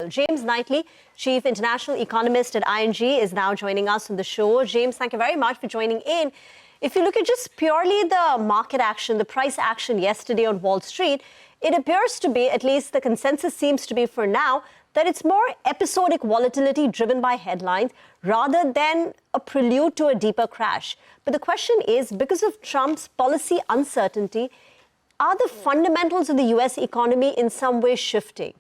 James Knightley, Chief International Economist at ING, is now joining us on the show. James, thank you very much for joining in. If you look at just purely the market action, the price action yesterday on Wall Street, it appears to be, at least the consensus seems to be for now, that it's more episodic volatility driven by headlines rather than a prelude to a deeper crash. But the question is, because of Trump's policy uncertainty, are the fundamentals of the US economy in some way shifting?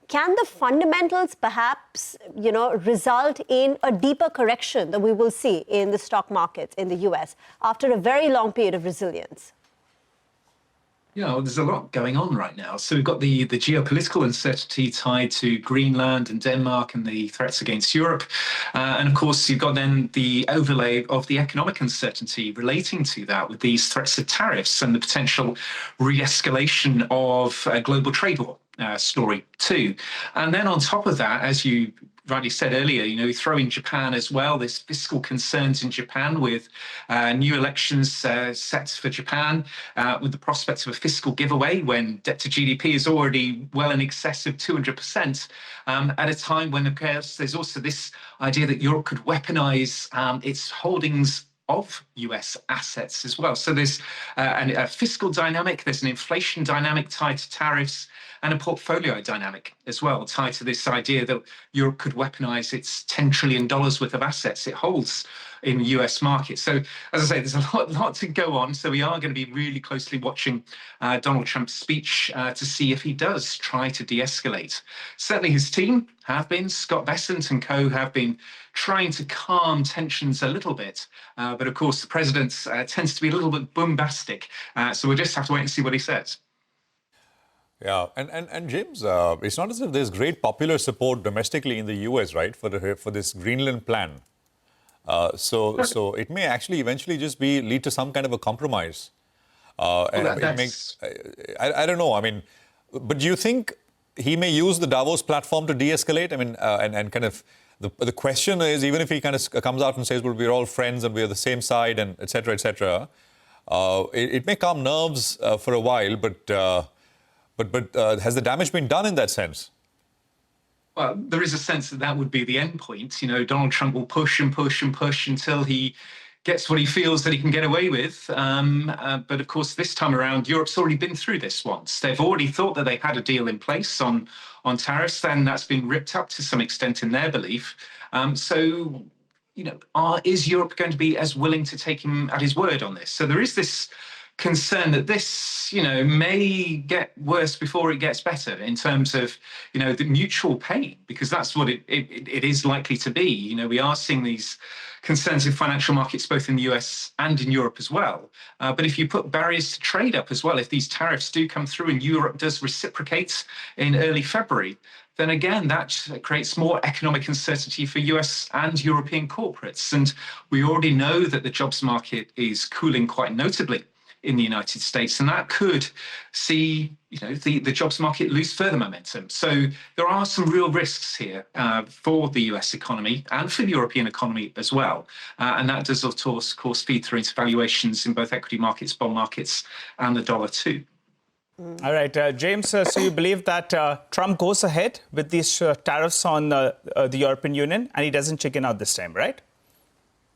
Can the fundamentals perhaps, result in a deeper correction that we will see in the stock markets in the US after a very long period of resilience? There's a lot going on right now. So we've got the geopolitical uncertainty tied to Greenland and Denmark and the threats against Europe. And of course, you've got then the overlay of the economic uncertainty relating to that with these threats of tariffs and the potential re-escalation of a global trade war story too. And then on top of that, as you rightly said earlier, you throw in Japan as well. There's fiscal concerns in Japan with new elections set for Japan, with the prospect of a fiscal giveaway when debt to GDP is already well in excess of 200%, at a time when, of course, there's also this idea that Europe could weaponize its holdings of US assets as well. So there's a fiscal dynamic, there's an inflation dynamic tied to tariffs, and a portfolio dynamic as well, tied to this idea that Europe could weaponize its $10 trillion worth of assets it holds in the US market. So, as I say, there's a lot to go on. So we are going to be really closely watching Donald Trump's speech to see if he does try to de-escalate. Certainly his team have been, Scott Bessent and co have been trying to calm tensions a little bit. But of course, the president tends to be a little bit bombastic. So we'll just have to wait and see what he says. Yeah, and James, it's not as if there's great popular support domestically in the US, right, for this Greenland plan. So it may actually eventually just lead to some kind of a compromise. I don't know. I mean, but do you think he may use the Davos platform to de-escalate? I mean, and kind of the question is, even if he kind of comes out and says, well, we're all friends and we're the same side and et cetera, it may calm nerves for a while, but has the damage been done in that sense? Well, there is a sense that would be the end point. Donald Trump will push and push and push until he gets what he feels that he can get away with. But of course, this time around, Europe's already been through this once. They've already thought that they had a deal in place on tariffs. Then that's been ripped up to some extent in their belief. Is Europe going to be as willing to take him at his word on this? So there is this concern that this, may get worse before it gets better in terms of, the mutual pain, because that's what it is likely to be. We are seeing these concerns in financial markets, both in the US and in Europe as well. But if you put barriers to trade up as well, if these tariffs do come through and Europe does reciprocate in early February, then again, that creates more economic uncertainty for US and European corporates. And we already know that the jobs market is cooling quite notably in the United States, and that could see the jobs market lose further momentum. So there are some real risks here for the US economy and for the European economy as well. And that does, of course, feed through into valuations in both equity markets, bond markets, and the dollar too. All right, James, so you believe that Trump goes ahead with these tariffs on the European Union and he doesn't chicken out this time, right?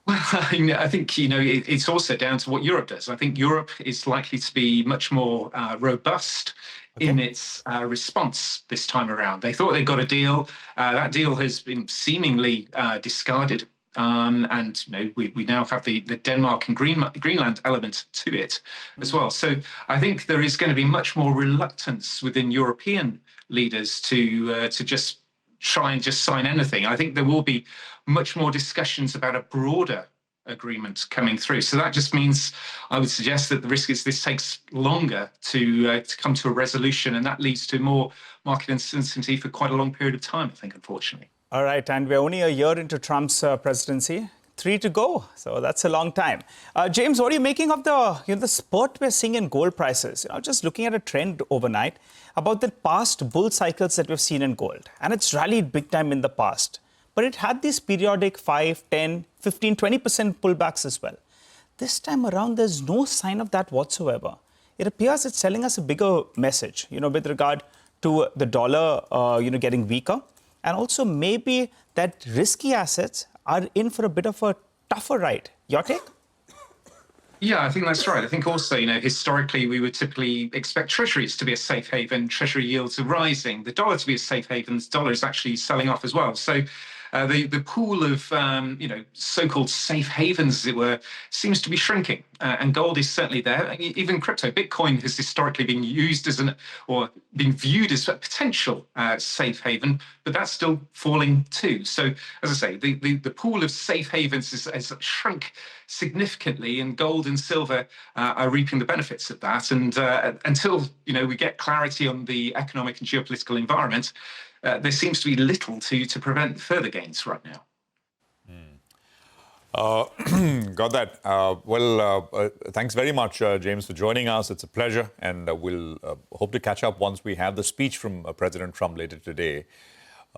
Well, I think, it's also down to what Europe does. I think Europe is likely to be much more robust in its response this time around. They thought they got a deal. That deal has been seemingly discarded. And we now have the Denmark and Greenland element to it as well. So I think there is going to be much more reluctance within European leaders to just try and just sign anything. I think there will be much more discussions about a broader agreement coming through. So that just means, I would suggest that the risk is this takes longer to come to a resolution, and that leads to more market uncertainty for quite a long period of time, I think, unfortunately. All right, and we're only a year into Trump's presidency. 3 to go, so that's a long time. James, what are you making of the spurt we're seeing in gold prices? Just looking at a trend overnight about the past bull cycles that we've seen in gold, and it's rallied big time in the past. But it had these periodic 5, 10, 15, 20% pullbacks as well. This time around, there's no sign of that whatsoever. It appears it's telling us a bigger message, with regard to the dollar, getting weaker. and also maybe that risky assets are in for a bit of a tougher ride. Your take? Yeah, I think that's right. I think also, historically, we would typically expect treasuries to be a safe haven. Treasury yields are rising. The dollar to be a safe haven. The dollar is actually selling off as well. So the pool of, so-called safe havens, as it were, seems to be shrinking. And gold is certainly there. Even crypto, Bitcoin has historically been used as or been viewed as a potential safe haven, but that's still falling too. So, as I say, the pool of safe havens has shrunk significantly, and gold and silver are reaping the benefits of that. And until we get clarity on the economic and geopolitical environment, there seems to be little to prevent further gains right now. Got that. Thanks very much, James, for joining us. It's a pleasure, and we'll hope to catch up once we have the speech from President Trump later today,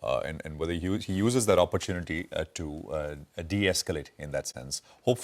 and whether he uses that opportunity to de-escalate in that sense. Hopefully.